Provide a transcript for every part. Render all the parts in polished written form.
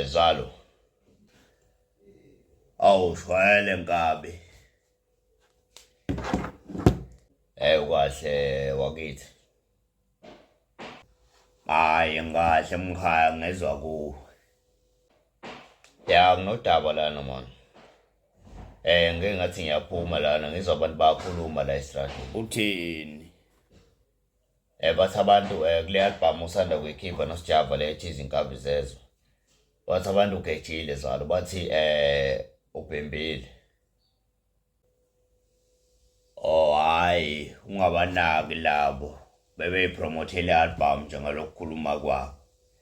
ZULU. Awushwele Nkabi. Ukahle wakithi. Hayi ngahle mkhaya ngezwe kuwe. Ya nginodaba lana man. Ngeke ngathi ngiyaphuma lana ngizwa abantu bakhuluma la estradini. Uthini? Bathi abantu kule album usanda kuyikhipha noSijava lethi izinkabi zezwe. Bathi abantu ugejile ZULU bathi ubhembile. Oh hayi ungabanaki labo bebeyipromote le album njengalokukhuluma kwabo.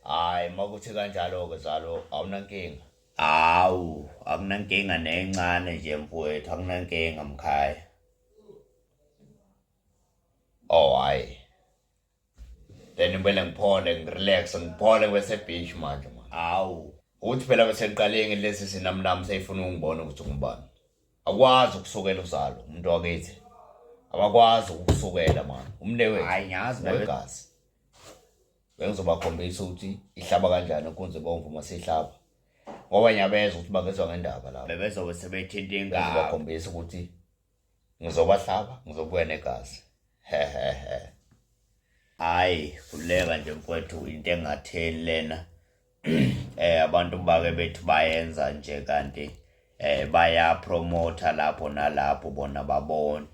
Hayi makuthi kanjalo ke ZULU awunankinga. Awu akunankinga nencane nje mfowethu akunankinga mkhaya. Oh hayi. Then ngibele ngiphole ngirelax ngiphole bese beach manje man. Awu uthi phela bese ngiqale ngilesi sinamnami seyifuna ungibona ukuthi ngubani. Akwazi ukusukela uZULU umuntu wakithi. Abakwazi ukusukela man. Umnewe hayi ngiyazi wegazi. Bengizobakhombisa ukuthi ihlaba kanjani inkunzi bomvu masihlaba. Ngoba ngiyabeza ukuthi bagezwa ngendaba la. Bebezobe sebethinta ingane ngizobakhombisa ukuthi ngizobahlaba ngizobuya negazi. Hehehe. Hayi kuleka nje mfowethu into engatheni lena. Abantu bake bethi bayenza nje kanti baya promoter lapho nalapho bona babona.